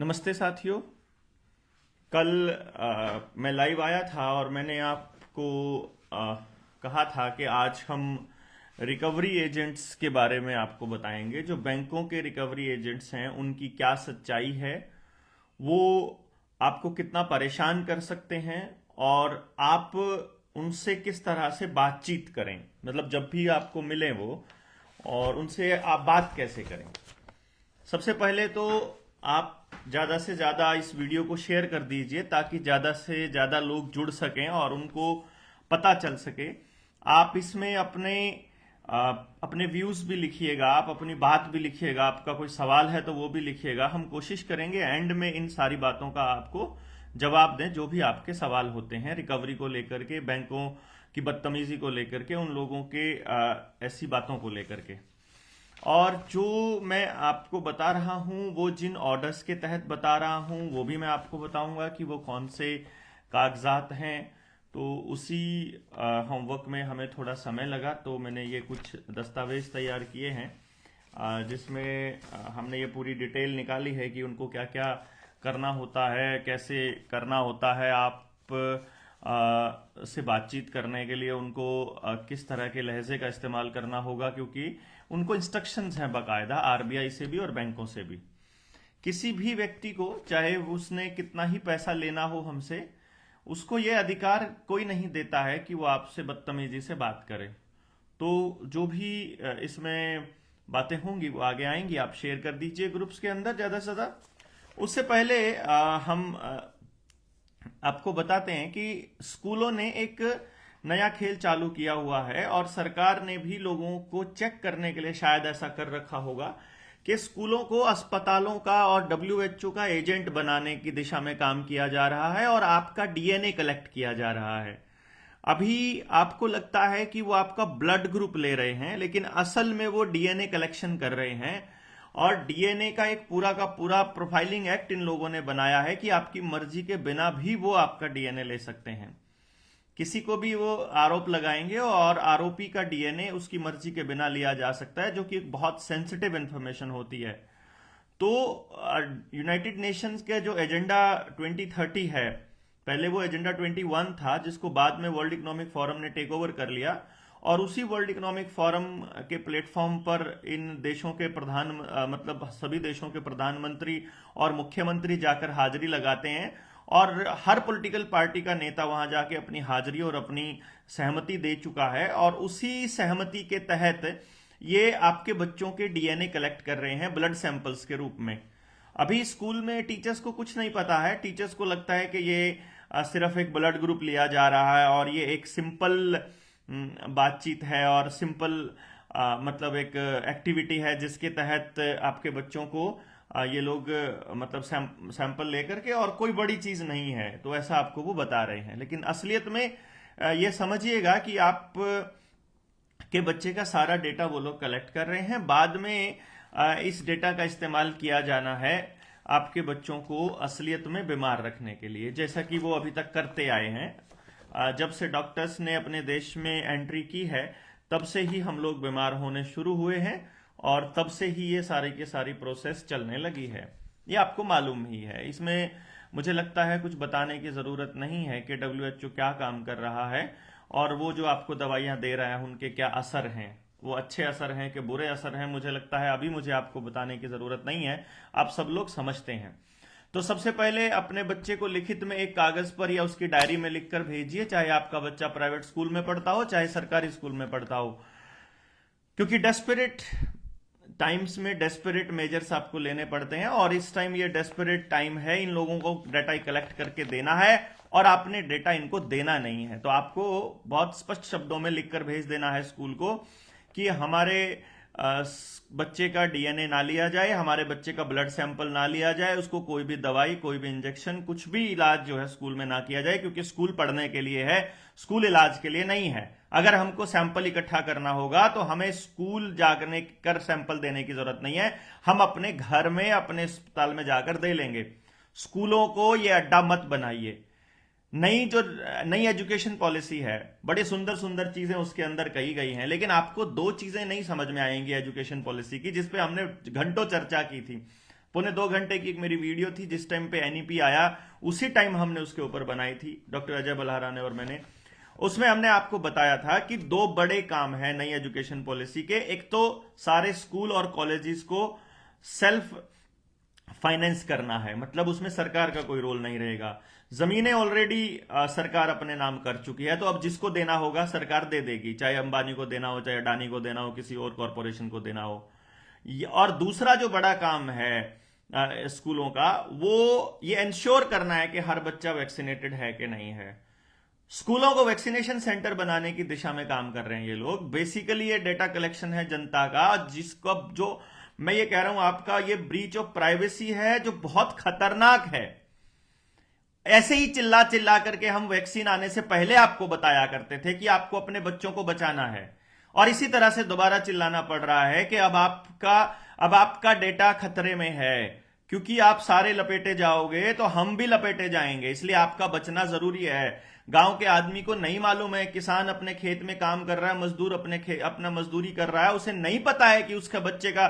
नमस्ते साथियों। कल मैं लाइव आया था और मैंने आपको आ, कहा था कि आज हम रिकवरी एजेंट्स के बारे में आपको बताएंगे। जो बैंकों के रिकवरी एजेंट्स हैं उनकी क्या सच्चाई है, वो आपको कितना परेशान कर सकते हैं और आप उनसे किस तरह से बातचीत करें। मतलब जब भी आपको मिले वो, और उनसे आप बात कैसे करें। सबसे पहले तो आप ज़्यादा से ज़्यादा इस वीडियो को शेयर कर दीजिए ताकि ज़्यादा से ज़्यादा लोग जुड़ सकें और उनको पता चल सके। आप इसमें अपने व्यूज़ भी लिखिएगा, आप अपनी बात भी लिखिएगा, आपका कोई सवाल है तो वो भी लिखिएगा। हम कोशिश करेंगे एंड में इन सारी बातों का आपको जवाब दें, जो भी आपके सवाल होते हैं रिकवरी को लेकर के, बैंकों की बदतमीजी को लेकर के, उन लोगों के ऐसी बातों को लेकर के। और जो मैं आपको बता रहा हूं वो जिन ऑर्डर्स के तहत बता रहा हूं वो भी मैं आपको बताऊंगा कि वो कौन से कागजात हैं। तो उसी होमवर्क में हमें थोड़ा समय लगा, तो मैंने ये कुछ दस्तावेज तैयार किए हैं जिसमें हमने ये पूरी डिटेल निकाली है कि उनको क्या क्या करना होता है, कैसे करना होता है। आप से बातचीत करने के लिए उनको किस तरह के लहजे का इस्तेमाल करना होगा, क्योंकि उनको इंस्ट्रक्शंस हैं बाकायदा आरबीआई से भी और बैंकों से भी। किसी भी व्यक्ति को, चाहे उसने कितना ही पैसा लेना हो हमसे, उसको यह अधिकार कोई नहीं देता है कि वो आपसे बदतमीजी से बात करे। तो जो भी इसमें बातें होंगी वो आगे आएंगी, आप शेयर कर दीजिए ग्रुप्स के अंदर ज़्यादा से ज़्यादा। उससे पहले हम आपको बताते हैं कि स्कूलों ने एक नया खेल चालू किया हुआ है और सरकार ने भी लोगों को चेक करने के लिए शायद ऐसा कर रखा होगा कि स्कूलों को अस्पतालों का और डब्ल्यूएचओ का एजेंट बनाने की दिशा में काम किया जा रहा है और आपका डीएनए कलेक्ट किया जा रहा है। अभी आपको लगता है कि वो आपका ब्लड ग्रुप ले रहे हैं, लेकिन असल में वो डीएनए कलेक्शन कर रहे हैं। और डीएनए का एक पूरा का पूरा प्रोफाइलिंग एक्ट इन लोगों ने बनाया है कि आपकी मर्जी के बिना भी वो आपका डीएनए ले सकते हैं। किसी को भी वो आरोप लगाएंगे और आरोपी का डीएनए उसकी मर्जी के बिना लिया जा सकता है, जो कि एक बहुत सेंसिटिव इंफॉर्मेशन होती है। तो यूनाइटेड नेशंस के जो एजेंडा 2030 है, पहले वो एजेंडा 21 था जिसको बाद में वर्ल्ड इकोनॉमिक फोरम ने टेक ओवर कर लिया। और उसी वर्ल्ड इकोनॉमिक फोरम के प्लेटफॉर्म पर इन देशों के मतलब सभी देशों के प्रधानमंत्री और मुख्यमंत्री जाकर हाजिरी लगाते हैं और हर पॉलिटिकल पार्टी का नेता वहां जाके अपनी हाजिरी और अपनी सहमति दे चुका है। और उसी सहमति के तहत ये आपके बच्चों के डीएनए कलेक्ट कर रहे हैं ब्लड सैंपल्स के रूप में। अभी स्कूल में टीचर्स को कुछ नहीं पता है। टीचर्स को लगता है कि ये सिर्फ एक ब्लड ग्रुप लिया जा रहा है और ये एक सिंपल बातचीत है और सिंपल मतलब एक एक्टिविटी है जिसके तहत आपके बच्चों को ये लोग मतलब सैंपल लेकर के, और कोई बड़ी चीज नहीं है। तो ऐसा आपको वो बता रहे हैं, लेकिन असलियत में ये समझिएगा कि आप के बच्चे का सारा डेटा वो लोग कलेक्ट कर रहे हैं। बाद में इस डेटा का इस्तेमाल किया जाना है आपके बच्चों को असलियत में बीमार रखने के लिए, जैसा कि वो अभी तक करते आए हैं। जब से डॉक्टर्स ने अपने देश में एंट्री की है तब से ही हम लोग बीमार होने शुरू हुए हैं और तब से ही ये सारी की सारी प्रोसेस चलने लगी है। ये आपको मालूम ही है। इसमें मुझे लगता है कुछ बताने की ज़रूरत नहीं है कि डब्ल्यूएचओ क्या काम कर रहा है और वो जो आपको दवाइयाँ दे रहा है उनके क्या असर हैं, वो अच्छे असर हैं कि बुरे असर हैं। मुझे लगता है अभी मुझे आपको बताने की ज़रूरत नहीं है, आप सब लोग समझते हैं। तो सबसे पहले अपने बच्चे को लिखित में एक कागज़ पर या उसकी डायरी में लिखकर भेजिए, चाहे आपका बच्चा प्राइवेट स्कूल में पढ़ता हो चाहे सरकारी स्कूल में पढ़ता हो, क्योंकि डेस्परेट टाइम्स में डेस्परेट मेजर्स आपको लेने पड़ते हैं। और इस टाइम ये डेस्परेट टाइम है, इन लोगों को डाटा कलेक्ट करके देना है और आपने डेटा इनको देना नहीं है। तो आपको बहुत स्पष्ट शब्दों में लिखकर भेज देना है स्कूल को कि हमारे बच्चे का डीएनए ना लिया जाए, हमारे बच्चे का ब्लड सैंपल ना लिया जाए, उसको कोई भी दवाई, कोई भी इंजेक्शन, कुछ भी इलाज जो है स्कूल में ना किया जाए, क्योंकि स्कूल पढ़ने के लिए है, स्कूल इलाज के लिए नहीं है। अगर हमको सैंपल इकट्ठा करना होगा तो हमें स्कूल जाकर कर सैंपल देने की जरूरत नहीं है, हम अपने घर में अपने अस्पताल में जाकर दे लेंगे। स्कूलों को ये अड्डा मत बनाइए। नई एजुकेशन पॉलिसी है, बड़ी सुंदर सुंदर चीजें उसके अंदर कही गई हैं, लेकिन आपको दो चीजें नहीं समझ में आएंगी एजुकेशन पॉलिसी की, जिसपे हमने घंटों चर्चा की थी। पौने 2 घंटे की एक मेरी वीडियो थी, जिस टाइम पे एनईपी आया उसी टाइम हमने उसके ऊपर बनाई थी, डॉक्टर अजय बल्हारा ने और मैंने। उसमें हमने आपको बताया था कि 2 बड़े काम हैं नई एजुकेशन पॉलिसी के। एक तो सारे स्कूल और कॉलेजेस को सेल्फ फाइनेंस करना है, मतलब उसमें सरकार का कोई रोल नहीं रहेगा। जमीनें ऑलरेडी सरकार अपने नाम कर चुकी है, तो अब जिसको देना होगा सरकार दे देगी, चाहे अंबानी को देना हो, चाहे अडानी को देना हो, किसी और कॉरपोरेशन को देना हो। और दूसरा जो बड़ा काम है स्कूलों का, वो ये इंश्योर करना है कि हर बच्चा वैक्सीनेटेड है कि नहीं है। स्कूलों को वैक्सीनेशन सेंटर बनाने की दिशा में काम कर रहे हैं ये लोग। बेसिकली ये डेटा कलेक्शन है जनता का, जिसको जो मैं ये कह रहा हूं आपका ये ब्रीच ऑफ प्राइवेसी है, जो बहुत खतरनाक है। ऐसे ही चिल्ला चिल्ला करके हम वैक्सीन आने से पहले आपको बताया करते थे कि आपको अपने बच्चों को बचाना है, और इसी तरह से दोबारा चिल्लाना पड़ रहा है कि अब आपका डेटा खतरे में है, क्योंकि आप सारे लपेटे जाओगे तो हम भी लपेटे जाएंगे, इसलिए आपका बचना जरूरी है। गांव के आदमी को नहीं मालूम है, किसान अपने खेत में काम कर रहा है, मजदूर अपना मजदूरी कर रहा है, उसे नहीं पता है कि उसका बच्चे का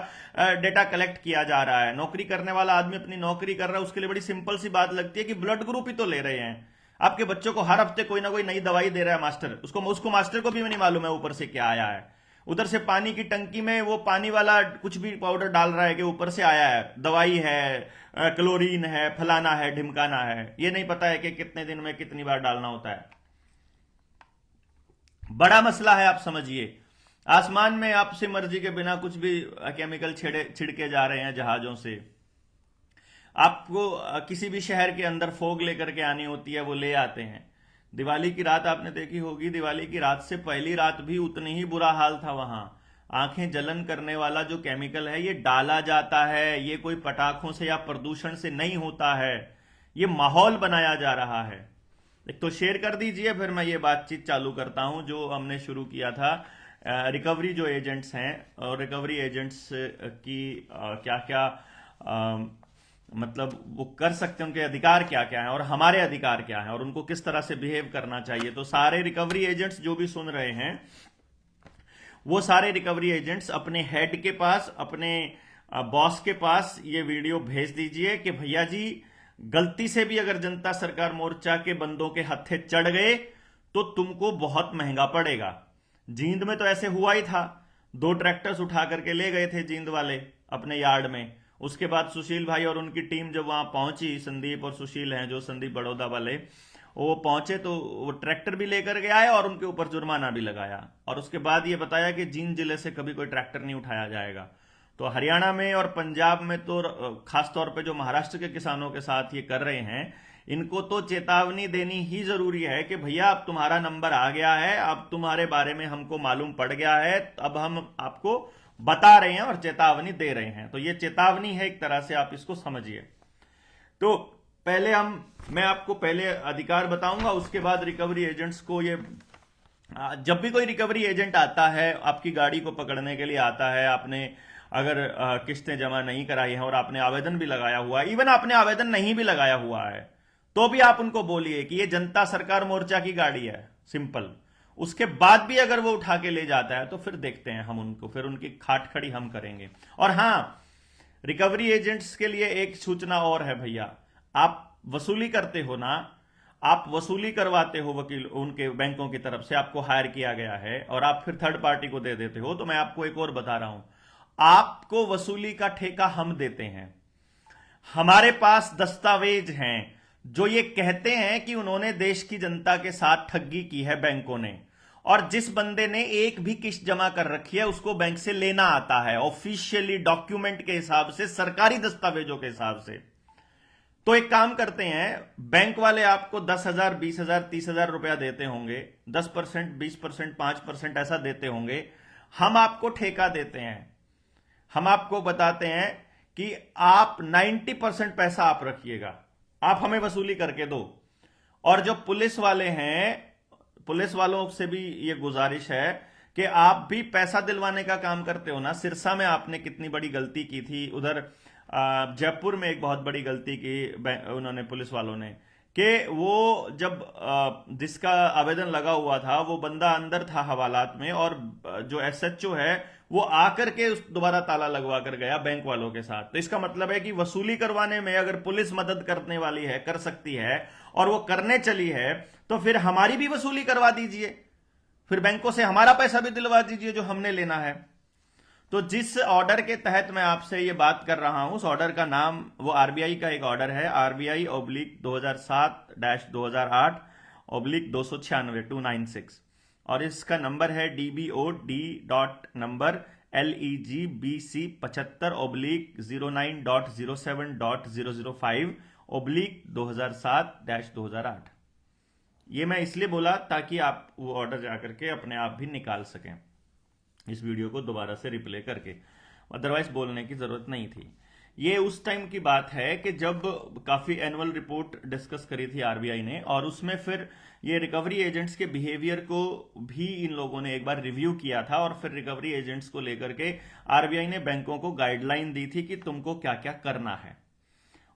डेटा कलेक्ट किया जा रहा है। नौकरी करने वाला आदमी अपनी नौकरी कर रहा है, उसके लिए बड़ी सिंपल सी बात लगती है कि ब्लड ग्रुप ही तो ले रहे हैं। आपके बच्चों को हर हफ्ते कोई ना कोई नई दवाई दे रहा है मास्टर, उसको मास्टर को भी नहीं मालूम है ऊपर से क्या आया है। उधर से पानी की टंकी में वो पानी वाला कुछ भी पाउडर डाल रहा है कि ऊपर से आया है, दवाई है, क्लोरीन है, फलाना है, ढिमकाना है, ये नहीं पता है कि कितने दिन में कितनी बार डालना होता है। बड़ा मसला है, आप समझिए। आसमान में आपसे मर्जी के बिना कुछ भी केमिकल छिड़के जा रहे हैं जहाजों से। आपको किसी भी शहर के अंदर फोग लेकर के आनी होती है, वो ले आते हैं। दिवाली की रात आपने देखी होगी, दिवाली की रात से पहली रात भी उतनी ही बुरा हाल था वहां। आंखें जलन करने वाला जो केमिकल है ये डाला जाता है, ये कोई पटाखों से या प्रदूषण से नहीं होता है, ये माहौल बनाया जा रहा है। एक तो शेयर कर दीजिए, फिर मैं ये बातचीत चालू करता हूं जो हमने शुरू किया था। रिकवरी जो एजेंट्स हैं, और रिकवरी एजेंट्स की क्या क्या मतलब वो कर सकते हैं, उनके अधिकार क्या क्या हैं और हमारे अधिकार क्या हैं, और उनको किस तरह से बिहेव करना चाहिए। तो सारे रिकवरी एजेंट्स जो भी सुन रहे हैं, वो सारे रिकवरी एजेंट्स अपने हेड के पास, अपने बॉस के पास ये वीडियो भेज दीजिए कि भैया जी, गलती से भी अगर जनता सरकार मोर्चा के बंदों के हत्थे चढ़ गए तो तुमको बहुत महंगा पड़ेगा। जींद में तो ऐसे हुआ ही था, 2 ट्रैक्टर्स उठा करके ले गए थे जींद वाले अपने यार्ड में। उसके बाद सुशील भाई और उनकी टीम जब वहां पहुंची, संदीप और सुशील हैं जो संदीप बड़ौदा वाले, वो पहुंचे तो वो ट्रैक्टर भी लेकर के आए और उनके ऊपर जुर्माना भी लगाया, और उसके बाद ये बताया कि जींद जिले से कभी कोई ट्रैक्टर नहीं उठाया जाएगा। तो हरियाणा में और पंजाब में तो खास तौर पे जो महाराष्ट्र के किसानों के साथ ये कर रहे हैं, इनको तो चेतावनी देनी ही जरूरी है कि भैया अब तुम्हारा नंबर आ गया है, अब तुम्हारे बारे में हमको मालूम पड़ गया है, अब हम आपको बता रहे हैं और चेतावनी दे रहे हैं। तो ये चेतावनी है एक तरह से, आप इसको समझिए। तो पहले मैं आपको पहले अधिकार बताऊंगा, उसके बाद रिकवरी एजेंट्स को ये जब भी कोई रिकवरी एजेंट आता है आपकी गाड़ी को पकड़ने के लिए आता है, आपने अगर किस्तें जमा नहीं कराई हैं और आपने आवेदन भी लगाया हुआ है, इवन आपने आवेदन नहीं भी लगाया हुआ है, तो भी आप उनको बोलिए कि ये जनता सरकार मोर्चा की गाड़ी है, सिंपल। उसके बाद भी अगर वो उठा के ले जाता है तो फिर देखते हैं हम उनको, फिर उनकी खाट खड़ी हम करेंगे। और हां, रिकवरी एजेंट्स के लिए एक सूचना और है भैया, आप वसूली करते हो ना, आप वसूली करवाते हो वकील उनके बैंकों की तरफ से, आपको हायर किया गया है और आप फिर थर्ड पार्टी को दे देते हो, तो मैं आपको एक और बता रहा हूं, आपको वसूली का ठेका हम देते हैं। हमारे पास दस्तावेज हैं जो ये कहते हैं कि उन्होंने देश की जनता के साथ ठगी की है बैंकों ने, और जिस बंदे ने एक भी किस्त जमा कर रखी है उसको बैंक से लेना आता है, ऑफिशियली डॉक्यूमेंट के हिसाब से, सरकारी दस्तावेजों के हिसाब से। तो एक काम करते हैं, बैंक वाले आपको 10,000, 20,000, 30,000 रुपया देते होंगे, 10%, 20%, 5% ऐसा देते होंगे। हम आपको ठेका देते हैं, हम आपको बताते हैं कि आप 90% पैसा आप रखिएगा, आप हमें वसूली करके दो। और जो पुलिस वाले हैं, पुलिस वालों से भी ये गुजारिश है कि आप भी पैसा दिलवाने का काम करते हो ना। सिरसा में आपने कितनी बड़ी गलती की थी, उधर जयपुर में एक बहुत बड़ी गलती की उन्होंने पुलिस वालों ने, कि वो जब जिसका आवेदन लगा हुआ था वो बंदा अंदर था हवालात में, और जो एसएचओ है वो आकर के उस दोबारा ताला लगवा कर गया बैंक वालों के साथ। तो इसका मतलब है कि वसूली करवाने में अगर पुलिस मदद करने वाली है, कर सकती है, और वो करने चली है, तो फिर हमारी भी वसूली करवा दीजिए, फिर बैंकों से हमारा पैसा भी दिलवा दीजिए जो हमने लेना है। तो जिस ऑर्डर के तहत मैं आपसे ये बात कर रहा हूं, उस ऑर्डर का नाम, वो आरबीआई का एक ऑर्डर है, RBI/2007-2008/296, और इसका नंबर है DBOD. LEGBC 75/09.07.005/2007-2008। ये मैं इसलिए बोला ताकि आप वो ऑर्डर जाकर के अपने आप भी निकाल सकें इस वीडियो को दोबारा से रिप्ले करके, अदरवाइज बोलने की जरूरत नहीं थी। ये उस टाइम की बात है कि जब काफी एनुअल रिपोर्ट डिस्कस करी थी आरबीआई ने, और उसमें फिर ये रिकवरी एजेंट्स के बिहेवियर को भी इन लोगों ने एक बार रिव्यू किया था, और फिर रिकवरी एजेंट्स को लेकर के आरबीआई ने बैंकों को गाइडलाइन दी थी कि तुमको क्या क्या करना है।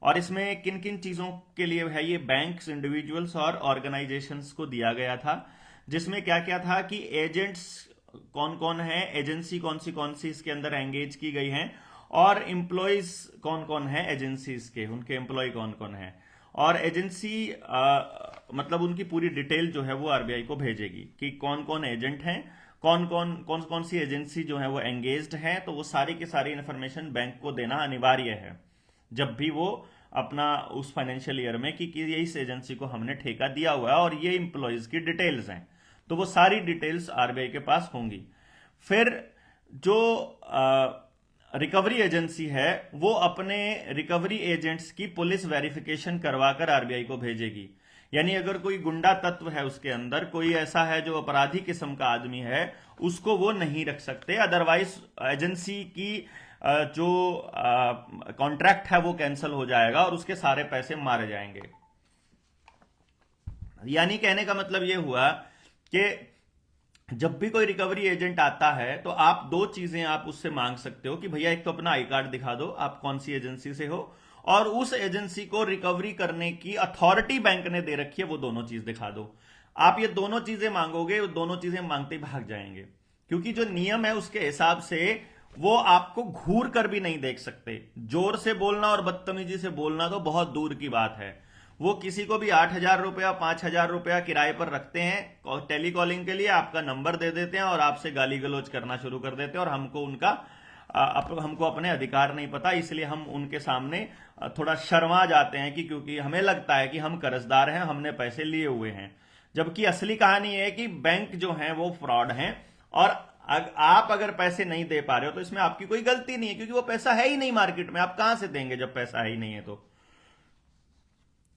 और इसमें किन किन चीजों के लिए है, ये बैंक्स, इंडिविजुअल्स और ऑर्गेनाइजेशंस को दिया गया था, जिसमें क्या क्या था कि एजेंट्स कौन कौन है, एजेंसी कौन सी इसके अंदर एंगेज की गई हैं, और एम्प्लॉयज कौन कौन है एजेंसीज के, उनके एम्प्लॉय कौन कौन है, और एजेंसी मतलब उनकी पूरी डिटेल जो है वो आरबीआई को भेजेगी कि कौन कौन एजेंट हैं, कौन सी एजेंसी जो है वो एंगेज्ड है। तो वो सारी की सारी इंफॉर्मेशन बैंक को देना अनिवार्य है जब भी वो अपना उस फाइनेंशियल ईयर में कि ये इस एजेंसी को हमने ठेका दिया हुआ है और ये इंप्लॉयज की डिटेल्स हैं, तो वो सारी डिटेल्स आरबीआई के पास होंगी। फिर जो रिकवरी एजेंसी है वो अपने रिकवरी एजेंट्स की पुलिस वेरिफिकेशन करवाकर आरबीआई को भेजेगी। यानी अगर कोई गुंडा तत्व है उसके अंदर, कोई ऐसा है जो अपराधी किस्म का आदमी है, उसको वो नहीं रख सकते, अदरवाइज एजेंसी की जो कॉन्ट्रैक्ट है वो कैंसिल हो जाएगा और उसके सारे पैसे मारे जाएंगे। यानी कहने का मतलब ये हुआ कि जब भी कोई रिकवरी एजेंट आता है तो आप दो चीजें आप उससे मांग सकते हो कि भैया एक तो अपना आई कार्ड दिखा दो, आप कौन सी एजेंसी से हो, और उस एजेंसी को रिकवरी करने की अथॉरिटी बैंक ने दे रखी है, वो दोनों चीज दिखा दो। आप ये दोनों चीजें मांगोगे, वो दोनों चीजें मांगते भाग जाएंगे, क्योंकि जो नियम है उसके हिसाब से वो आपको घूर कर भी नहीं देख सकते। जोर से बोलना और बदतमीजी से बोलना तो बहुत दूर की बात है। वो किसी को भी 8,000 रुपया 5,000 रुपया किराए पर रखते हैं टेलीकॉलिंग के लिए, आपका नंबर दे देते हैं और आपसे गाली गलौज करना शुरू कर देते हैं, और हमको अपने अधिकार नहीं पता, इसलिए हम उनके सामने थोड़ा शर्मा जाते हैं कि क्योंकि हमें लगता है कि हम कर्जदार हैं, हमने पैसे लिए हुए हैं। जबकि असली कहानी है कि बैंक जो है वो फ्रॉड हैं, और आप अगर पैसे नहीं दे पा रहे हो तो इसमें आपकी कोई गलती नहीं है, क्योंकि वो पैसा है ही नहीं मार्केट में, आप कहां से देंगे जब पैसा है ही नहीं है। तो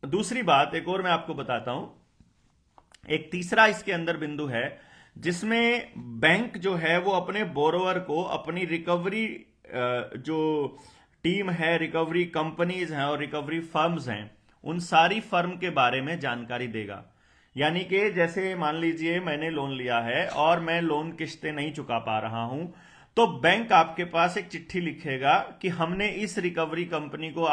दूसरी बात एक और मैं आपको बताता हूं, एक तीसरा इसके अंदर बिंदु है जिसमें बैंक जो है वो अपने बोरोवर को अपनी रिकवरी जो टीम है, रिकवरी कंपनीज हैं और रिकवरी फर्म्स हैं, उन सारी फर्म के बारे में जानकारी देगा। यानी कि जैसे मान लीजिए मैंने लोन लिया है और मैं लोन किस्तें नहीं चुका पा रहा हूं, तो बैंक आपके पास एक चिट्ठी लिखेगा कि हमने इस रिकवरी कंपनी को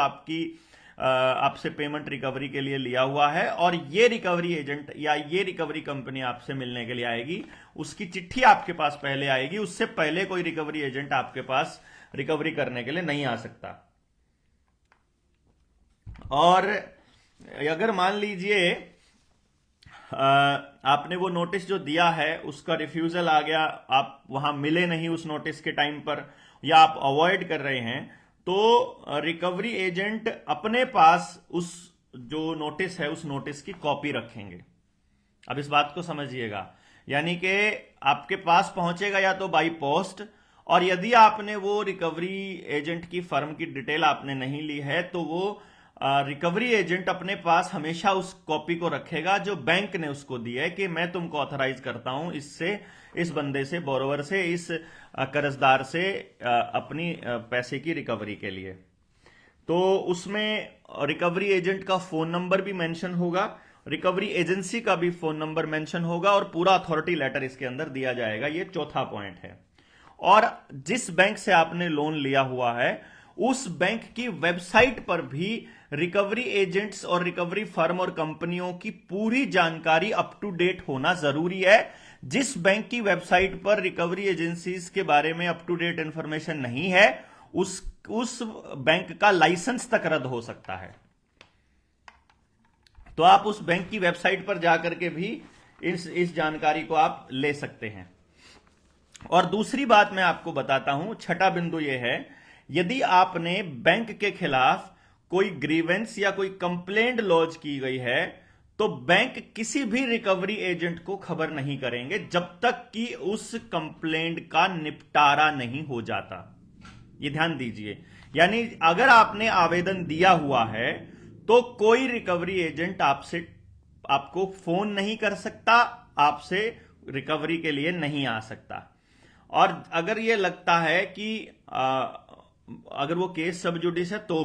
आपसे पेमेंट रिकवरी के लिए लिया हुआ है, और ये रिकवरी एजेंट या ये रिकवरी कंपनी आपसे मिलने के लिए आएगी, उसकी चिट्ठी आपके पास पहले आएगी, उससे पहले कोई रिकवरी एजेंट आपके पास रिकवरी करने के लिए नहीं आ सकता। और अगर मान लीजिए आपने वो नोटिस जो दिया है उसका रिफ्यूजल आ गया, आप वहां मिले नहीं उस नोटिस के टाइम पर, या आप अवॉइड कर रहे हैं, तो रिकवरी एजेंट अपने पास उस जो नोटिस है उस नोटिस की कॉपी रखेंगे। अब इस बात को समझिएगा, यानी कि आपके पास पहुंचेगा या तो बाई पोस्ट, और यदि आपने वो रिकवरी एजेंट की फर्म की डिटेल आपने नहीं ली है तो वो रिकवरी एजेंट अपने पास हमेशा उस कॉपी को रखेगा जो बैंक ने उसको दी है कि मैं तुमको ऑथराइज करता हूं इससे, इस बंदे से, बोरोवर से, इस कर्जदार से अपनी पैसे की रिकवरी के लिए। तो उसमें रिकवरी एजेंट का फोन नंबर भी मेंशन होगा, रिकवरी एजेंसी का भी फोन नंबर मेंशन होगा, और पूरा अथॉरिटी लेटर इसके अंदर दिया जाएगा। ये चौथा पॉइंट है। और जिस बैंक से आपने लोन लिया हुआ है उस बैंक की वेबसाइट पर भी रिकवरी एजेंट्स और रिकवरी फर्म और कंपनियों की पूरी जानकारी अप टू डेट होना जरूरी है, जिस बैंक की वेबसाइट पर रिकवरी एजेंसीज के बारे में अप टू डेट इंफॉर्मेशन नहीं है, उस बैंक का लाइसेंस तक रद्द हो सकता है। तो आप उस बैंक की वेबसाइट पर जाकर के भी इस जानकारी को आप ले सकते हैं। और दूसरी बात मैं आपको बताता हूं, छठा बिंदु यह है, यदि आपने बैंक के खिलाफ कोई ग्रीवेंस या कोई कंप्लेंट लॉन्च की गई है, तो बैंक किसी भी रिकवरी एजेंट को खबर नहीं करेंगे जब तक कि उस कंप्लेंट का निपटारा नहीं हो जाता। ये ध्यान दीजिए, यानी अगर आपने आवेदन दिया हुआ है तो कोई रिकवरी एजेंट आपको फोन नहीं कर सकता, आपसे रिकवरी के लिए नहीं आ सकता। और अगर ये लगता है कि अगर वो केस सब जुडिस है तो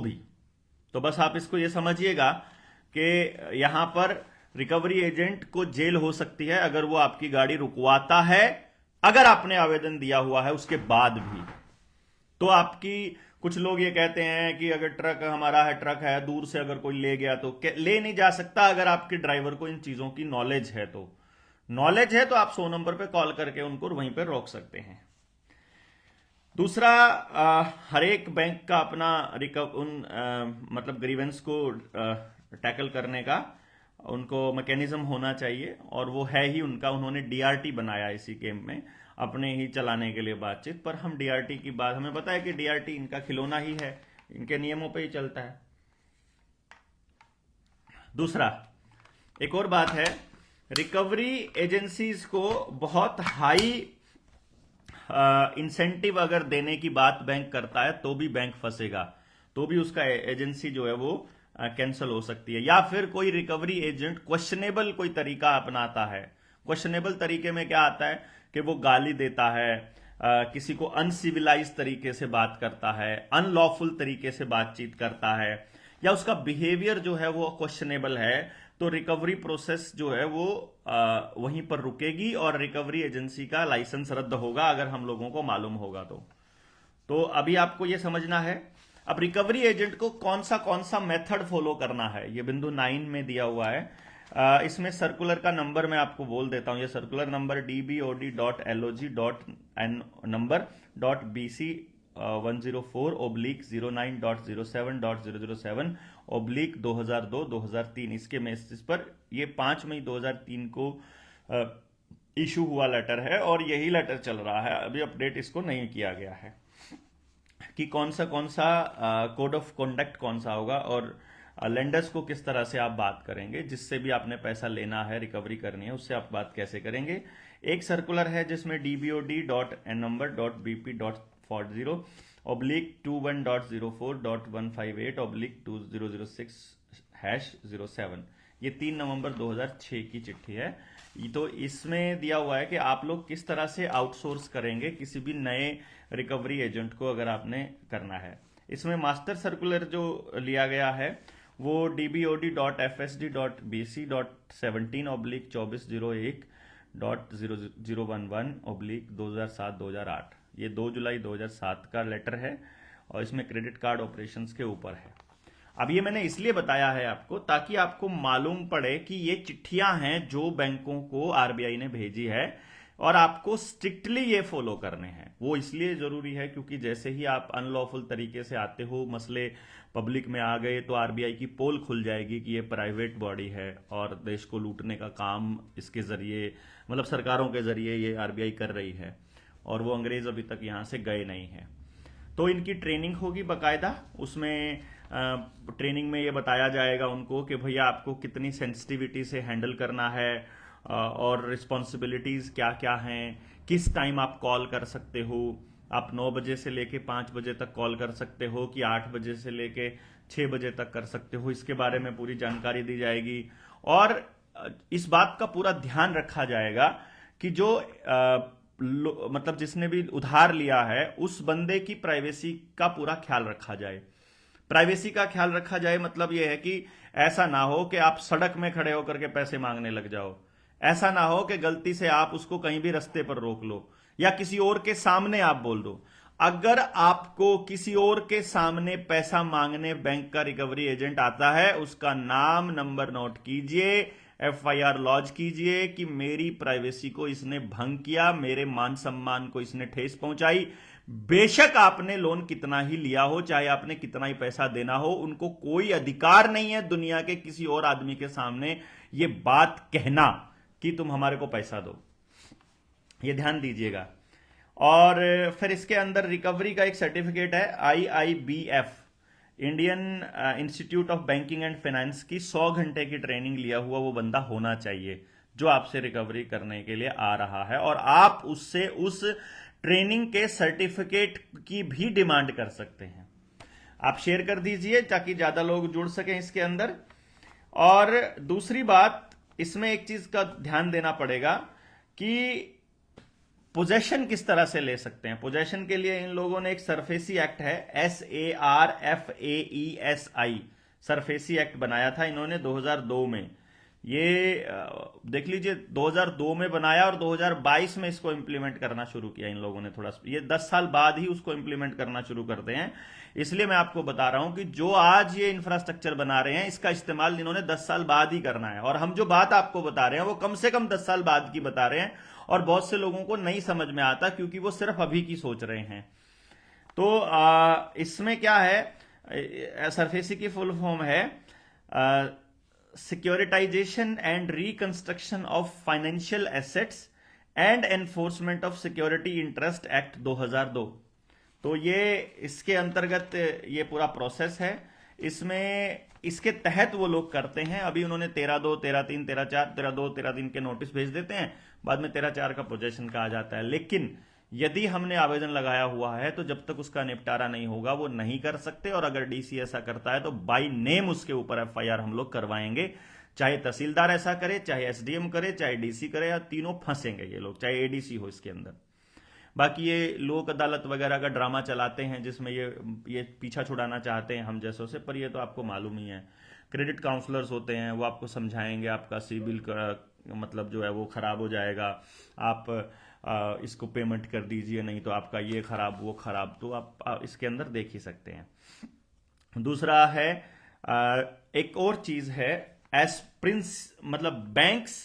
बस आप इसको ये समझिएगा कि यहां पर रिकवरी एजेंट को जेल हो सकती है अगर वो आपकी गाड़ी रुकवाता है, अगर आपने आवेदन दिया हुआ है उसके बाद भी। तो आपकी, कुछ लोग ये कहते हैं कि अगर ट्रक हमारा है, ट्रक है, दूर से अगर कोई ले गया तो ले नहीं जा सकता। अगर आपके ड्राइवर को इन चीजों की नॉलेज है तो आप 100 नंबर पे कॉल करके उनको वहीं पे रोक सकते हैं। दूसरा, हर एक बैंक का अपना मतलब ग्रीवेंस को टैकल करने का उनको मैकेनिज्म होना चाहिए, और वो है ही उनका। उन्होंने डीआरटी बनाया इसी गेम में अपने ही चलाने के लिए बातचीत। पर हम डीआरटी की बात, हमें पता है कि डीआरटी इनका खिलौना ही है, इनके नियमों पे ही चलता है। दूसरा, एक और बात है, रिकवरी एजेंसीज को बहुत हाई इंसेंटिव अगर देने की बात बैंक करता है तो भी बैंक फंसेगा, तो भी उसका एजेंसी जो है वो कैंसिल हो सकती है। या फिर कोई रिकवरी एजेंट क्वेश्चनेबल कोई तरीका अपनाता है। क्वेश्चनेबल तरीके में क्या आता है कि वो गाली देता है, किसी को अनसिविलाइज तरीके से बात करता है, अनलॉफुल तरीके से बातचीत करता है, या उसका बिहेवियर जो है वो क्वेश्चनेबल है, तो रिकवरी प्रोसेस जो है वो वहीं पर रुकेगी और रिकवरी एजेंसी का लाइसेंस रद्द होगा अगर हम लोगों को मालूम होगा तो अभी आपको ये समझना है। अब रिकवरी एजेंट को कौन सा मेथड फॉलो करना है, ये बिंदु 9 में दिया हुआ है। इसमें सर्कुलर का नंबर मैं आपको बोल देता हूं। ये सर्कुलर नंबर dbod.log.n number.bc1004/009.07.007/2002-2003 इसके मैसेज पर, ये 5 मई 2003 को इशू हुआ लेटर है और यही लेटर चल रहा है। अभी अपडेट इसको नहीं किया गया है कि कौन सा कोड ऑफ कॉन्डक्ट कौन सा होगा और लेंडर्स को किस तरह से आप बात करेंगे, जिससे भी आपने पैसा लेना है, रिकवरी करनी है, उससे आप बात कैसे करेंगे। एक सर्कुलर है जिसमें dbod.n/bp.40/2158/2006/07। ये 3 नवंबर 2006 की चिट्ठी है। तो इसमें दिया हुआ है कि आप लोग किस तरह से आउटसोर्स करेंगे किसी भी नए रिकवरी एजेंट को अगर आपने करना है। इसमें मास्टर सर्कुलर जो लिया गया है वो dbod.fsd.bc.17/001/2007-2008, ये 2 जुलाई 2007 का लेटर है और इसमें क्रेडिट कार्ड ऑपरेशंस के ऊपर है। अब ये मैंने इसलिए बताया है आपको ताकि आपको मालूम पड़े कि ये चिट्ठियां हैं जो बैंकों को आरबीआई ने भेजी है और आपको स्ट्रिक्टली ये फॉलो करने हैं। वो इसलिए जरूरी है क्योंकि जैसे ही आप अनलॉफुल तरीके से आते हो, मसले पब्लिक में आ गए, तो आरबीआई की पोल खुल जाएगी कि ये प्राइवेट बॉडी है और देश को लूटने का काम इसके जरिए, मतलब सरकारों के जरिए ये आरबीआई कर रही है और वो अंग्रेज अभी तक यहां से गए नहीं है। तो इनकी ट्रेनिंग होगी बाकायदा, उसमें ट्रेनिंग में ये बताया जाएगा उनको कि भैया आपको कितनी सेंसिटिविटी से हैंडल करना है और रिस्पॉन्सिबिलिटीज क्या क्या हैं, किस टाइम आप कॉल कर सकते हो। आप 9 बजे से लेके 5 बजे तक कॉल कर सकते हो कि 8 बजे से लेके 6 बजे तक कर सकते हो, इसके बारे में पूरी जानकारी दी जाएगी। और इस बात का पूरा ध्यान रखा जाएगा कि जो मतलब जिसने भी उधार लिया है उस बंदे की प्राइवेसी का पूरा ख्याल रखा जाए। प्राइवेसी का ख्याल रखा जाए मतलब यह है कि ऐसा ना हो कि आप सड़क में खड़े होकर के पैसे मांगने लग जाओ, ऐसा ना हो कि गलती से आप उसको कहीं भी रास्ते पर रोक लो या किसी और के सामने आप बोल दो। अगर आपको किसी और के सामने पैसा मांगने बैंक का रिकवरी एजेंट आता है, उसका नाम नंबर नोट कीजिए, एफआईआर लॉन्च कीजिए कि मेरी प्राइवेसी को इसने भंग किया, मेरे मान सम्मान को इसने ठेस पहुंचाई। बेशक आपने लोन कितना ही लिया हो, चाहे आपने कितना ही पैसा देना हो, उनको कोई अधिकार नहीं है दुनिया के किसी और आदमी के सामने ये बात कहना कि तुम हमारे को पैसा दो। ये ध्यान दीजिएगा। और फिर इसके अंदर रिकवरी का एक सर्टिफिकेट है, IIBF, Indian institute of banking and finance की 100 घंटे की ट्रेनिंग लिया हुआ वो बंदा होना चाहिए जो आपसे रिकवरी करने के लिए आ रहा है, और आप उससे उस ट्रेनिंग के सर्टिफिकेट की भी डिमांड कर सकते हैं। आप शेयर कर दीजिए ताकि ज्यादा लोग जुड़ सकें इसके अंदर। और दूसरी बात, इसमें एक चीज का ध्यान देना पड़ेगा कि पोजेशन किस तरह से ले सकते हैं। पोजेशन के लिए इन लोगों ने एक सरफेसी एक्ट है, SARFAESI, सरफेसी एक्ट बनाया था इन्होंने 2002 में। ये देख लीजिए 2002 में बनाया और 2022 में इसको इंप्लीमेंट करना शुरू किया इन लोगों ने। थोड़ा ये 10 साल बाद ही उसको इंप्लीमेंट करना शुरू करते हैं। इसलिए मैं आपको बता रहा हूं कि जो आज ये इंफ्रास्ट्रक्चर बना रहे हैं इसका इस्तेमाल इन्होंने 10 साल बाद ही करना है, और हम जो बात आपको बता रहे हैं वो कम से कम 10 साल बाद की बता रहे हैं, और बहुत से लोगों को नहीं समझ में आता क्योंकि वो सिर्फ अभी की सोच रहे हैं। तो इसमें क्या है, सरफेसी की फुल फॉर्म है securitisation and reconstruction of financial assets and enforcement of security interest act 2002। तो ये इसके अंतर्गत ये पूरा प्रोसेस है। इसमें इसके तहत वो लोग करते हैं। अभी उन्होंने 13/2, 13/3, 13/4, 13/2, 13/3 के नोटिस भेज देते हैं, बाद में 13/4 का पोजेशन का आ जाता है। लेकिन यदि हमने आवेदन लगाया हुआ है तो जब तक उसका निपटारा नहीं होगा वो नहीं कर सकते, और अगर डीसी ऐसा करता है तो बाय नेम उसके ऊपर एफआईआर हम लोग करवाएंगे। चाहे तहसीलदार ऐसा करे, चाहे एसडीएम करे, चाहे डीसी करे, या तीनों फंसेंगे ये लोग, चाहे एडीसी हो इसके अंदर। बाकी ये लोक अदालत वगैरह का ड्रामा चलाते हैं जिसमें ये पीछा छुड़ाना चाहते हैं हम जैसों से, पर ये तो आपको मालूम ही है। क्रेडिट काउंसलर्स होते हैं, वो आपको समझाएंगे आपका सिबिल मतलब जो है वो खराब हो जाएगा, आप इसको पेमेंट कर दीजिए, नहीं तो आपका ये खराब वो खराब। तो आप इसके अंदर देख ही सकते हैं। दूसरा है एक और चीज है, एस प्रिंस मतलब बैंक्स,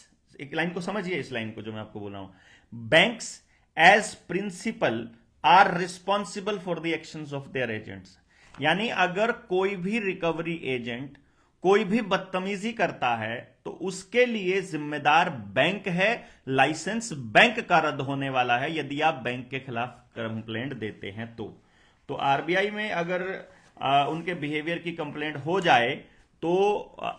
एक लाइन को समझिए, इस लाइन को जो मैं आपको बोल रहा हूं, banks as principal are responsible for the actions of their agents. यानी अगर कोई भी रिकवरी एजेंट कोई भी बदतमीजी करता है तो उसके लिए जिम्मेदार बैंक है, लाइसेंस बैंक का रद्द होने वाला है यदि आप बैंक के खिलाफ कंप्लेंट देते हैं तो आरबीआई में अगर उनके बिहेवियर की कंप्लेंट हो जाए तो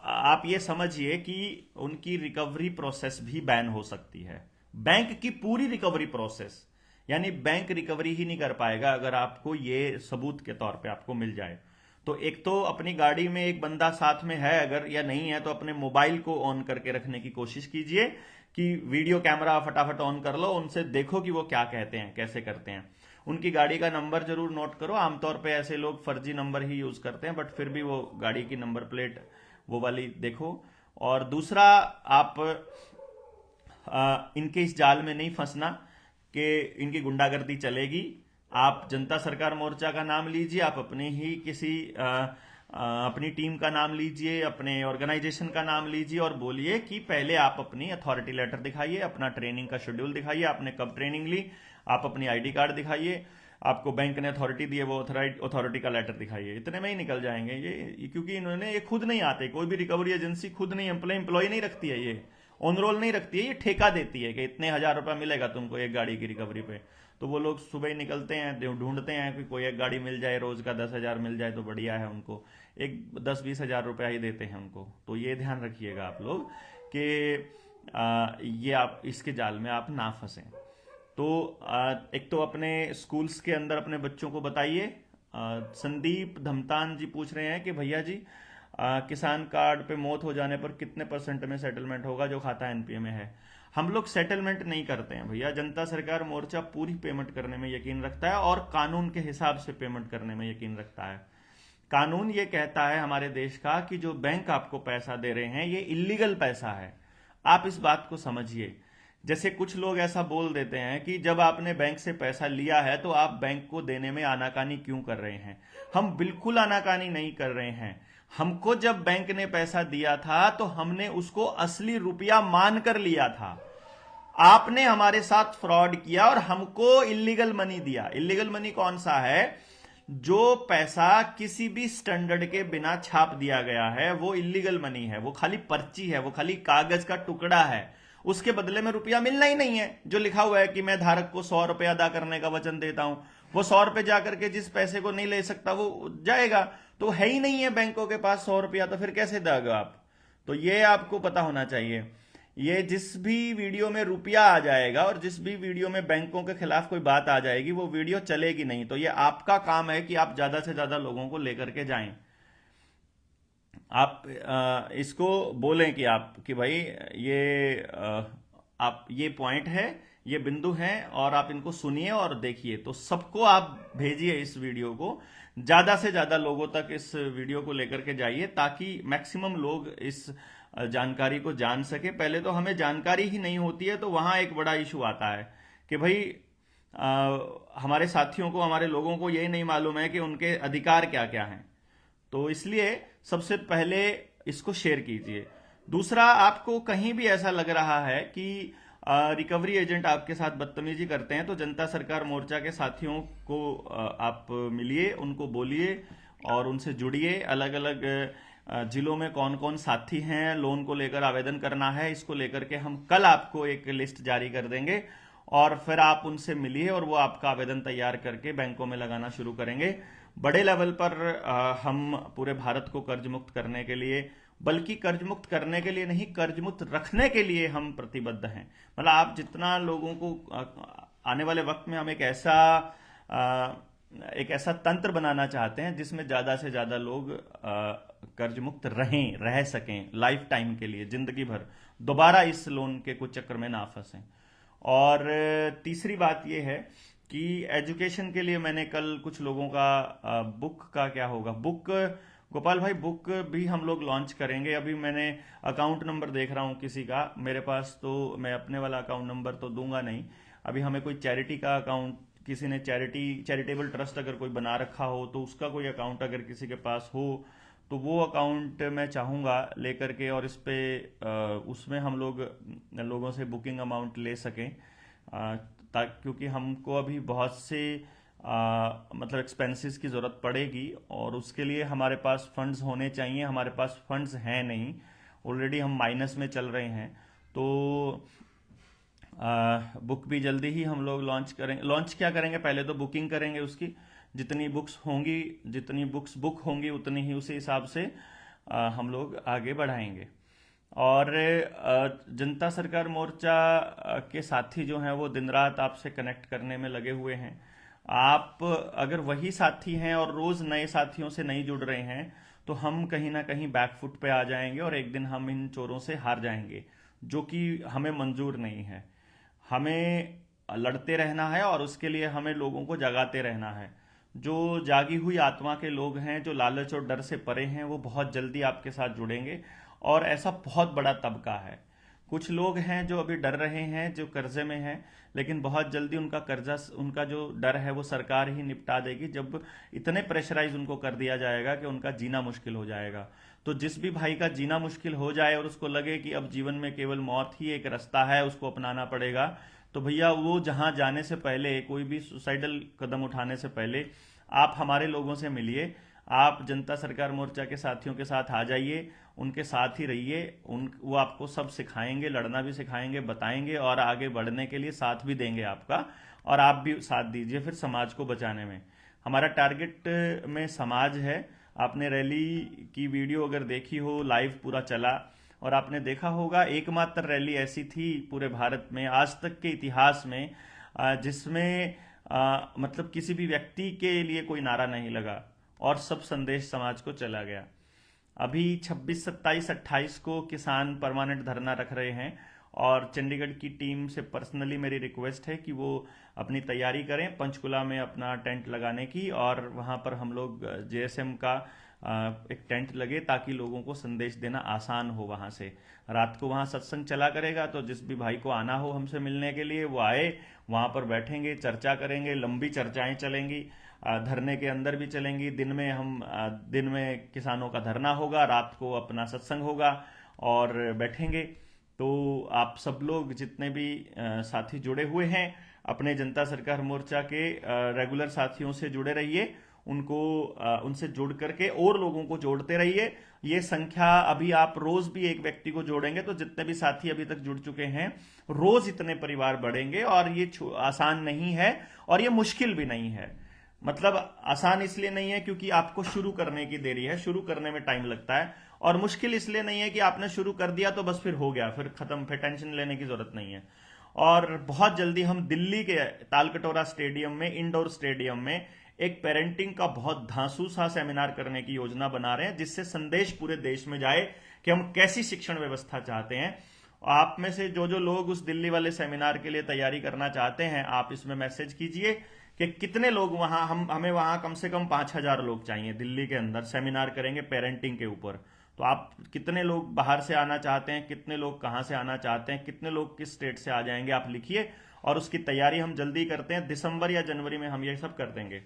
आप ये समझिए कि उनकी रिकवरी प्रोसेस भी बैन हो सकती है। बैंक की पूरी रिकवरी प्रोसेस, यानी बैंक रिकवरी ही नहीं कर पाएगा अगर आपको ये सबूत के तौर पे आपको मिल जाए। तो एक तो अपनी गाड़ी में एक बंदा साथ में है अगर, या नहीं है तो अपने मोबाइल को ऑन करके रखने की कोशिश कीजिए कि वीडियो कैमरा फटाफट ऑन कर लो, उनसे देखो कि वो क्या कहते हैं, कैसे करते हैं। उनकी गाड़ी का नंबर जरूर नोट करो। आमतौर पे ऐसे लोग फर्जी नंबर ही यूज करते हैं, बट फिर भी वो गाड़ी की नंबर प्लेट वो वाली देखो। और दूसरा, आप इनके इस जाल में नहीं फंसना कि इनकी गुंडागर्दी चलेगी। आप जनता सरकार मोर्चा का नाम लीजिए, आप अपने ही किसी अपनी टीम का नाम लीजिए, अपने ऑर्गेनाइजेशन का नाम लीजिए और बोलिए कि पहले आप अपनी अथॉरिटी लेटर दिखाइए, अपना ट्रेनिंग का शेड्यूल दिखाइए, आपने कब ट्रेनिंग ली, आप अपनी आईडी कार्ड दिखाइए, आपको बैंक ने अथॉरिटी दी है वो अथॉरिटी का लेटर दिखाइए। इतने में ही निकल जाएंगे ये, क्योंकि इन्होंने ये खुद नहीं आते, कोई भी रिकवरी एजेंसी खुद नहीं एम्प्लॉय नहीं रखती है, ये ऑन रोल नहीं रखती है, ये ठेका देती है कि इतने 1000 रुपया मिलेगा तुमको एक गाड़ी की रिकवरी पे। तो वो लोग सुबह ही निकलते हैं, ढूंढते हैं कि कोई एक गाड़ी मिल जाए, रोज का 10,000 मिल जाए तो बढ़िया है, उनको एक 10-20 हजार रुपया ही देते हैं उनको। तो ये ध्यान रखिएगा आप लोग कि ये आप इसके जाल में आप ना फंसें। तो एक तो अपने स्कूल्स के अंदर अपने बच्चों को बताइए। संदीप धमतान जी पूछ रहे हैं कि भैया जी किसान कार्ड पे मौत हो जाने पर कितने % में सेटलमेंट होगा जो खाता एनपीए में है। हम लोग सेटलमेंट नहीं करते हैं भैया, जनता सरकार मोर्चा पूरी पेमेंट करने में यकीन रखता है और कानून के हिसाब से पेमेंट करने में यकीन रखता है। कानून ये कहता है हमारे देश का कि जो बैंक आपको पैसा दे रहे हैं ये इलीगल पैसा है। आप इस बात को समझिए। जैसे कुछ लोग ऐसा बोल देते हैं कि जब आपने बैंक से पैसा लिया है तो आप बैंक को देने में आनाकानी क्यों कर रहे हैं। हम बिल्कुल आनाकानी नहीं कर रहे हैं। हमको जब बैंक ने पैसा दिया था तो हमने उसको असली रुपया मान कर लिया था। आपने हमारे साथ फ्रॉड किया और हमको इलीगल मनी दिया। इलीगल मनी कौन सा है? जो पैसा किसी भी स्टैंडर्ड के बिना छाप दिया गया है वो इलीगल मनी है, वो खाली पर्ची है, वो खाली कागज का टुकड़ा है। उसके बदले में रुपया मिलना ही नहीं है। जो लिखा हुआ है कि मैं धारक को 100 रुपया अदा करने का वचन देता हूं, वो 100 रुपये जाकर के जिस पैसे को नहीं ले सकता वो जाएगा। तो है ही नहीं है बैंकों के पास 100 रुपया, तो फिर कैसे दोगे आप? तो ये आपको पता होना चाहिए। ये जिस भी वीडियो में रुपया आ जाएगा और जिस भी वीडियो में बैंकों के खिलाफ कोई बात आ जाएगी वो वीडियो चलेगी नहीं। तो ये आपका काम है कि आप ज्यादा से ज्यादा लोगों को लेकर के जाएं। आप इसको बोलें कि आप कि भाई ये आप ये पॉइंट है, ये बिंदु हैं और आप इनको सुनिए और देखिए। तो सबको आप भेजिए इस वीडियो को, ज्यादा से ज्यादा लोगों तक इस वीडियो को लेकर के जाइए ताकि मैक्सिमम लोग इस जानकारी को जान सके। पहले तो हमें जानकारी ही नहीं होती है तो वहां एक बड़ा इशू आता है कि भाई हमारे साथियों को, हमारे लोगों को यही नहीं मालूम है कि उनके अधिकार क्या क्या हैं। तो इसलिए सबसे पहले इसको शेयर कीजिए। दूसरा, आपको कहीं भी ऐसा लग रहा है कि रिकवरी एजेंट आपके साथ बदतमीजी करते हैं तो जनता सरकार मोर्चा के साथियों को आप मिलिए, उनको बोलिए और उनसे जुड़िए। अलग अलग जिलों में कौन कौन साथी हैं, लोन को लेकर आवेदन करना है, इसको लेकर के हम कल आपको एक लिस्ट जारी कर देंगे और फिर आप उनसे मिलिए और वो आपका आवेदन तैयार करके बैंकों में लगाना शुरू करेंगे। बड़े लेवल पर हम पूरे भारत को कर्ज मुक्त करने के लिए, बल्कि कर्ज मुक्त करने के लिए नहीं, कर्ज मुक्त रखने के लिए हम प्रतिबद्ध हैं। मतलब आप जितना लोगों को आने वाले वक्त में हम एक ऐसा तंत्र बनाना चाहते हैं जिसमें ज्यादा से ज्यादा लोग कर्ज मुक्त रह सकें लाइफ टाइम के लिए, जिंदगी भर दोबारा इस लोन के कुछ चक्कर में ना फंसें। और तीसरी बात यह है कि एजुकेशन के लिए मैंने कल कुछ लोगों का बुक का क्या होगा, बुक गोपाल भाई बुक भी हम लोग लॉन्च करेंगे। अभी मैंने अकाउंट नंबर देख रहा हूं किसी का, मेरे पास तो मैं अपने वाला अकाउंट नंबर तो दूंगा नहीं। अभी हमें कोई चैरिटी का अकाउंट, किसी ने चैरिटेबल ट्रस्ट अगर कोई बना रखा हो तो उसका कोई अकाउंट अगर किसी के पास हो तो वो अकाउंट मैं चाहूंगा लेकर के और इस पे उसमें हम लोगों से बुकिंग अमाउंट ले सकें, क्योंकि हमको अभी बहुत से मतलब एक्सपेंसेस की ज़रूरत पड़ेगी और उसके लिए हमारे पास फंड्स होने चाहिए। हमारे पास फंड्स हैं नहीं, ऑलरेडी हम माइनस में चल रहे हैं। तो बुक भी जल्दी ही हम लोग लॉन्च करेंगे। लॉन्च क्या करेंगे, पहले तो बुकिंग करेंगे उसकी, जितनी बुक्स बुक होंगी उतनी ही उसी हिसाब से हम लोग आगे बढ़ाएंगे। और जनता सरकार मोर्चा के साथी जो हैं वो दिन रात आपसे कनेक्ट करने में लगे हुए हैं। आप अगर वही साथी हैं और रोज नए साथियों से नहीं जुड़ रहे हैं तो हम कहीं ना कहीं बैकफुट पे आ जाएंगे और एक दिन हम इन चोरों से हार जाएंगे, जो कि हमें मंजूर नहीं है। हमें लड़ते रहना है और उसके लिए हमें लोगों को जगाते रहना है। जो जागी हुई आत्मा के लोग हैं, जो लालच और डर से परे हैं, वो बहुत जल्दी आपके साथ जुड़ेंगे। और ऐसा बहुत बड़ा तबका है, कुछ लोग हैं जो अभी डर रहे हैं, जो कर्जे में हैं, लेकिन बहुत जल्दी उनका कर्जा, उनका जो डर है वो सरकार ही निपटा देगी, जब इतने प्रेशराइज उनको कर दिया जाएगा कि उनका जीना मुश्किल हो जाएगा। तो जिस भी भाई का जीना मुश्किल हो जाए और उसको लगे कि अब जीवन में केवल मौत ही एक रास्ता है, उसको अपनाना पड़ेगा, तो भैया वो जहां जाने से पहले, कोई भी सुसाइडल कदम उठाने से पहले आप हमारे लोगों से मिलिए। आप जनता सरकार मोर्चा के साथियों के साथ आ जाइए, उनके साथ ही रहिए। वो आपको सब सिखाएंगे, लड़ना भी सिखाएंगे, बताएंगे और आगे बढ़ने के लिए साथ भी देंगे आपका, और आप भी साथ दीजिए फिर समाज को बचाने में। हमारा टारगेट में समाज है। आपने रैली की वीडियो अगर देखी हो, लाइव पूरा चला, और आपने देखा होगा एकमात्र रैली ऐसी थी पूरे भारत में आज तक के इतिहास में जिसमें मतलब किसी भी व्यक्ति के लिए कोई नारा नहीं लगा और सब संदेश समाज को चला गया। अभी 26, 27, 28 को किसान परमानेंट धरना रख रहे हैं और चंडीगढ़ की टीम से पर्सनली मेरी रिक्वेस्ट है कि वो अपनी तैयारी करें पंचकुला में अपना टेंट लगाने की, और वहां पर हम लोग जेएसएम का एक टेंट लगे ताकि लोगों को संदेश देना आसान हो। वहां से रात को वहां सत्संग चला करेगा, तो जिस भी भाई को आना हो हमसे मिलने के लिए वो आए, वहां पर बैठेंगे, चर्चा करेंगे, लंबी चर्चाएं चलेंगी। धरने के अंदर भी चलेंगी। दिन में किसानों का धरना होगा, रात को अपना सत्संग होगा और बैठेंगे। तो आप सब लोग जितने भी साथी जुड़े हुए हैं अपने जनता सरकार मोर्चा के रेगुलर साथियों से जुड़े रहिए, उनसे जुड़ करके और लोगों को जोड़ते रहिए। ये संख्या अभी आप रोज भी एक व्यक्ति को जोड़ेंगे तो जितने भी साथी अभी तक जुड़ चुके हैं रोज इतने परिवार बढ़ेंगे। और ये आसान नहीं है और ये मुश्किल भी नहीं है। मतलब आसान इसलिए नहीं है क्योंकि आपको शुरू करने की देरी है, शुरू करने में टाइम लगता है। और मुश्किल इसलिए नहीं है कि आपने शुरू कर दिया तो बस फिर हो गया, फिर खत्म, फिर टेंशन लेने की जरूरत नहीं है। और बहुत जल्दी हम दिल्ली के तालकटोरा स्टेडियम में, इंडोर स्टेडियम में एक पेरेंटिंग का बहुत धांसू सा सेमिनार करने की योजना बना रहे हैं, जिससे संदेश पूरे देश में जाए कि हम कैसी शिक्षण व्यवस्था चाहते हैं। आप में से जो जो लोग उस दिल्ली वाले सेमिनार के लिए तैयारी करना चाहते हैं, आप इसमें मैसेज कीजिए कि कितने लोग वहां, हमें वहां कम से कम 5,000 लोग चाहिए दिल्ली के अंदर। सेमिनार करेंगे पेरेंटिंग के ऊपर। तो आप कितने लोग बाहर से आना चाहते हैं, कितने लोग कहाँ से आना चाहते हैं, कितने लोग किस स्टेट से आ जाएंगे, आप लिखिए। और उसकी तैयारी हम जल्दी करते हैं, दिसंबर या जनवरी में हम ये सब कर देंगे।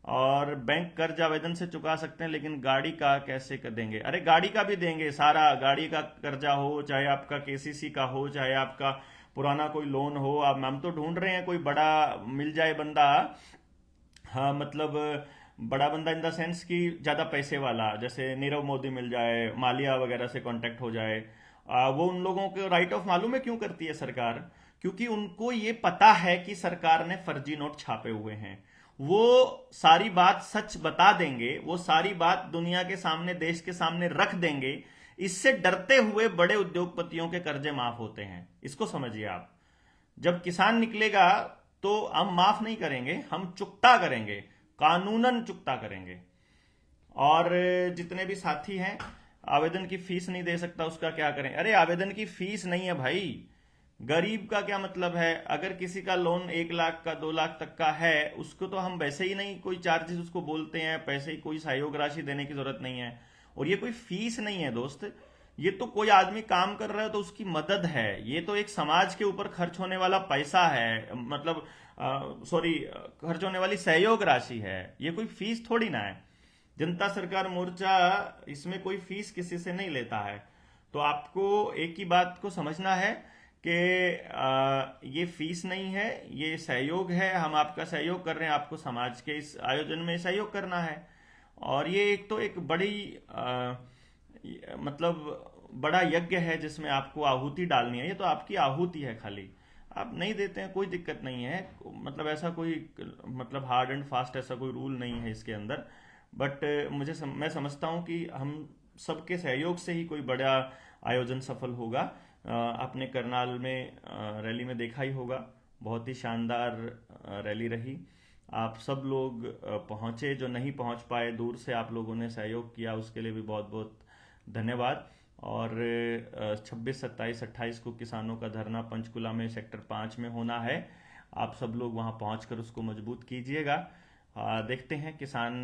और बैंक कर्ज आवेदन से चुका सकते हैं, लेकिन गाड़ी का कैसे कर देंगे? अरे गाड़ी का भी देंगे, सारा गाड़ी का कर्जा हो, चाहे आपका केसीसी का हो, चाहे आपका पुराना कोई लोन हो। अब हम तो ढूंढ रहे हैं कोई बड़ा मिल जाए बंदा। हाँ मतलब बड़ा बंदा इन द सेंस कि ज्यादा पैसे वाला, जैसे नीरव मोदी मिल जाए, मालिया वगैरह से कांटेक्ट हो जाए। वो उन लोगों को राइट ऑफ मालूम है क्यों करती है सरकार? क्योंकि उनको ये पता है कि सरकार ने फर्जी नोट छापे हुए हैं। वो सारी बात सच बता देंगे, वो सारी बात दुनिया के सामने, देश के सामने रख देंगे। इससे डरते हुए बड़े उद्योगपतियों के कर्जे माफ होते हैं, इसको समझिए आप। जब किसान निकलेगा तो हम माफ नहीं करेंगे, हम चुकता करेंगे, कानूनन चुकता करेंगे। और जितने भी साथी हैं, आवेदन की फीस नहीं दे सकता उसका क्या करें? अरे आवेदन की फीस नहीं है भाई, गरीब का क्या मतलब है? अगर किसी का लोन 1 लाख का, 2 लाख तक का है, उसको तो हम वैसे ही नहीं कोई चार्जेस उसको बोलते हैं, पैसे ही कोई सहयोग राशि देने की जरूरत नहीं है। और ये कोई फीस नहीं है दोस्त, ये तो कोई आदमी काम कर रहा है तो उसकी मदद है। ये तो एक समाज के ऊपर खर्च होने वाला पैसा है, मतलब सॉरी, खर्च होने वाली सहयोग राशि है। ये कोई फीस थोड़ी ना है। जनता सरकार मोर्चा इसमें कोई फीस किसी से नहीं लेता है। तो आपको एक ही बात को समझना है कि ये फीस नहीं है, ये सहयोग है। हम आपका सहयोग कर रहे हैं, आपको समाज के इस आयोजन में सहयोग करना है। और ये एक तो एक बड़ी मतलब बड़ा यज्ञ है जिसमें आपको आहुति डालनी है। ये तो आपकी आहुति है, खाली आप नहीं देते हैं कोई दिक्कत नहीं है। मतलब ऐसा कोई मतलब हार्ड एंड फास्ट ऐसा कोई रूल नहीं है इसके अंदर। बट मैं समझता हूँ कि हम सबके सहयोग से ही कोई बड़ा आयोजन सफल होगा। आपने करनाल में रैली में देखा ही होगा, बहुत ही शानदार रैली रही। आप सब लोग पहुंचे, जो नहीं पहुंच पाए दूर से आप लोगों ने सहयोग किया, उसके लिए भी बहुत बहुत धन्यवाद। और 26, 27, 28 को किसानों का धरना पंचकुला में सेक्टर 5 में होना है। आप सब लोग वहां पहुंचकर उसको मजबूत कीजिएगा। देखते हैं किसान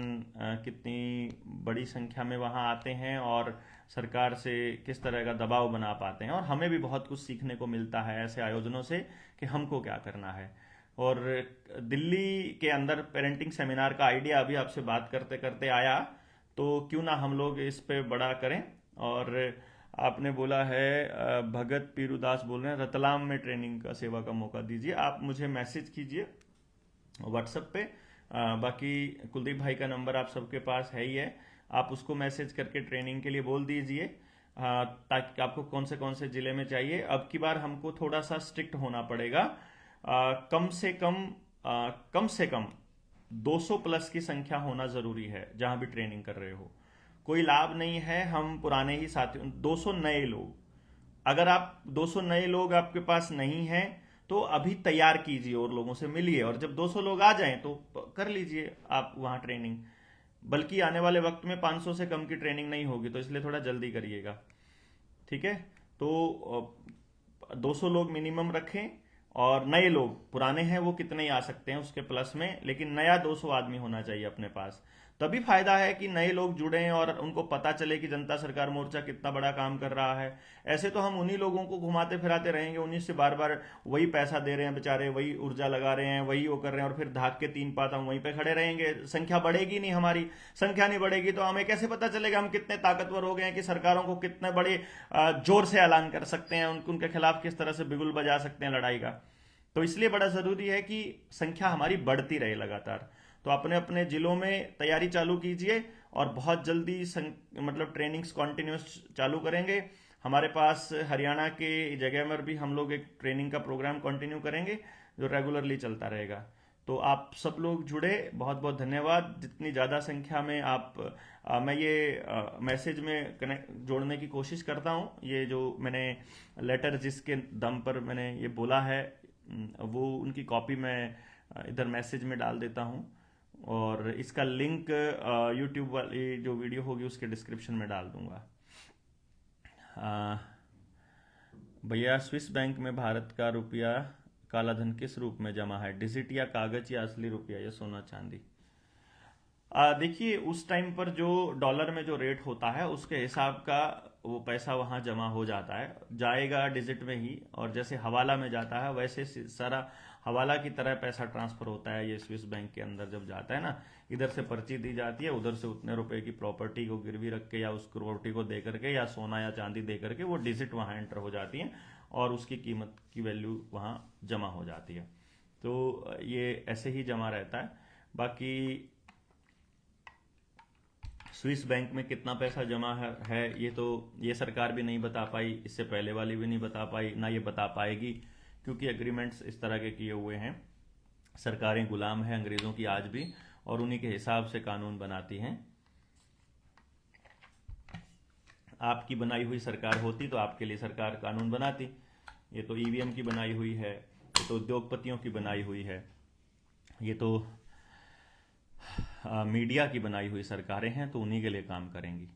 कितनी बड़ी संख्या में वहां आते हैं और सरकार से किस तरह का दबाव बना पाते हैं। और हमें भी बहुत कुछ सीखने को मिलता है ऐसे आयोजनों से कि हमको क्या करना है। और दिल्ली के अंदर पेरेंटिंग सेमिनार का आइडिया अभी आपसे बात करते करते आया, तो क्यों ना हम लोग इस पे बड़ा करें। और आपने बोला है भगत पीरूदास बोल रहे हैं, रतलाम में ट्रेनिंग का सेवा का मौका दीजिए। आप मुझे मैसेज कीजिए व्हाट्सएप पे। बाकी कुलदीप भाई का नंबर आप सबके पास है ही है, आप उसको मैसेज करके ट्रेनिंग के लिए बोल दीजिए ताकि आपको कौन से जिले में चाहिए। अब की बार हमको थोड़ा सा स्ट्रिक्ट होना पड़ेगा। कम से कम 200 प्लस की संख्या होना जरूरी है जहां भी ट्रेनिंग कर रहे हो। कोई लाभ नहीं है हम पुराने ही साथी, 200 नए लोग, अगर आप 200 नए लोग आपके पास नहीं हैं तो अभी तैयार कीजिए और लोगों से मिलिए। और जब 200 लोग आ जाएं तो कर लीजिए आप वहां ट्रेनिंग। बल्कि आने वाले वक्त में 500 से कम की ट्रेनिंग नहीं होगी, तो इसलिए थोड़ा जल्दी करिएगा, ठीक है? तो 200 लोग मिनिमम रखें। और नए लोग, पुराने हैं वो कितने ही आ सकते हैं उसके प्लस में, लेकिन नया 200 आदमी होना चाहिए अपने पास। तभी फायदा है कि नए लोग जुड़ें और उनको पता चले कि जनता सरकार मोर्चा कितना बड़ा काम कर रहा है। ऐसे तो हम उन्हीं लोगों को घुमाते फिराते रहेंगे, उन्हीं से बार बार वही पैसा दे रहे हैं बेचारे, वही ऊर्जा लगा रहे हैं, वही वो कर रहे हैं, और फिर धाक के 3 पात हम वहीं पे खड़े रहेंगे। संख्या बढ़ेगी नहीं, हमारी संख्या नहीं बढ़ेगी तो हमें कैसे पता चलेगा हम कितने ताकतवर हो गए हैं कि सरकारों को कितने बड़े जोर से ऐलान कर सकते हैं, उनके खिलाफ किस तरह से बिगुल बजा सकते हैं लड़ाई का। तो इसलिए बड़ा ज़रूरी है कि संख्या हमारी बढ़ती रहे लगातार। तो अपने अपने ज़िलों में तैयारी चालू कीजिए और बहुत जल्दी मतलब ट्रेनिंग्स कॉन्टिन्यूस चालू करेंगे। हमारे पास हरियाणा के जगह में भी हम लोग एक ट्रेनिंग का प्रोग्राम कंटिन्यू करेंगे जो रेगुलरली चलता रहेगा। तो आप सब लोग जुड़े, बहुत बहुत धन्यवाद। जितनी ज़्यादा संख्या में आप मैं ये मैसेज में कनेक्ट जोड़ने की कोशिश करता हूँ। ये जो मैंने लेटर जिसके दम पर मैंने ये बोला है, वो उनकी कॉपी मैं इधर मैसेज में डाल देता हूँ, और इसका लिंक यूट्यूब वाली जो वीडियो होगी उसके डिस्क्रिप्शन में डाल दूंगा। भैया, स्विस बैंक में भारत का रुपया काला धन किस रूप में जमा है? डिजिट या कागज या असली रुपया या सोना चांदी? देखिए, उस टाइम पर जो डॉलर में जो रेट होता है उसके हिसाब का वो पैसा वहाँ जमा हो जाता है, जाएगा डिजिट में ही। और जैसे हवाला में जाता है वैसे सारा हवाला की तरह पैसा ट्रांसफर होता है। ये स्विस बैंक के अंदर जब जाता है ना, इधर से पर्ची दी जाती है, उधर से उतने रुपए की प्रॉपर्टी को गिरवी रख के या उस प्रॉपर्टी को दे करके या सोना या चांदी दे करके वो डिजिट वहाँ एंटर हो जाती है और उसकी कीमत की वैल्यू वहाँ जमा हो जाती है। तो ये ऐसे ही जमा रहता है। बाकी स्विस बैंक में कितना पैसा जमा है ये तो ये सरकार भी नहीं बता पाई, इससे पहले वाली भी नहीं बता पाई, ना ये बता पाएगी, क्योंकि एग्रीमेंट्स इस तरह के किए हुए हैं। सरकारें गुलाम हैं अंग्रेज़ों की आज भी, और उन्हीं के हिसाब से कानून बनाती हैं। आपकी बनाई हुई सरकार होती तो आपके लिए सरकार कानून बनाती। ये तो ईवीएम की बनाई हुई है, ये तो उद्योगपतियों की बनाई हुई है, ये तो मीडिया की बनाई हुई सरकारें हैं, तो उन्हीं के लिए काम करेंगी।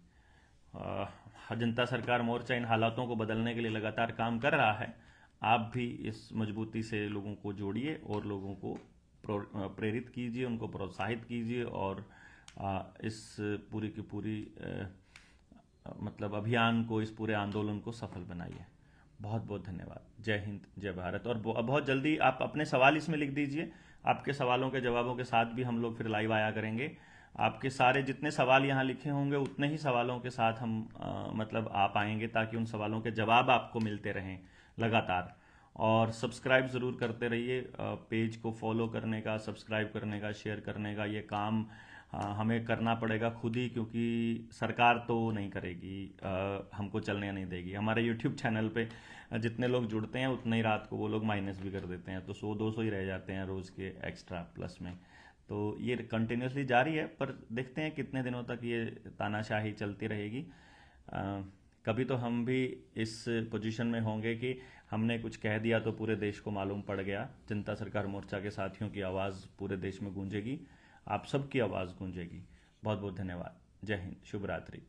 जनता सरकार मोर्चा इन हालातों को बदलने के लिए लगातार काम कर रहा है। आप भी इस मजबूती से लोगों को जोड़िए और लोगों को प्रेरित कीजिए, उनको प्रोत्साहित कीजिए, और इस पूरी की पूरी मतलब अभियान को, इस पूरे आंदोलन को सफल बनाइए। बहुत बहुत धन्यवाद। जय हिंद, जय भारत। और बहुत जल्दी आप अपने सवाल इसमें लिख दीजिए। आपके सवालों के जवाबों के साथ भी हम लोग फिर लाइव आया करेंगे। आपके सारे जितने सवाल यहाँ लिखे होंगे उतने ही सवालों के साथ हम मतलब आ पाएंगे, ताकि उन सवालों के जवाब आपको मिलते रहें लगातार। और सब्सक्राइब ज़रूर करते रहिए। पेज को फॉलो करने का, सब्सक्राइब करने का, शेयर करने का ये काम हमें करना पड़ेगा खुद ही, क्योंकि सरकार तो नहीं करेगी, हमको चलने नहीं देगी। हमारे यूट्यूब चैनल पे जितने लोग जुड़ते हैं उतने ही रात को वो लोग माइनस भी कर देते हैं, तो 100-200 ही रह जाते हैं रोज़ के एक्स्ट्रा प्लस में। तो ये कंटिन्यूसली जारी है, पर देखते हैं कितने दिनों तक ये तानाशाही चलती रहेगी। कभी तो हम भी इस पोजीशन में होंगे कि हमने कुछ कह दिया तो पूरे देश को मालूम पड़ गया। जनता सरकार मोर्चा के साथियों की आवाज़ पूरे देश में गूंजेगी, आप सबकी आवाज़ गूंजेगी। बहुत बहुत धन्यवाद। जय हिंद, शुभ रात्रि।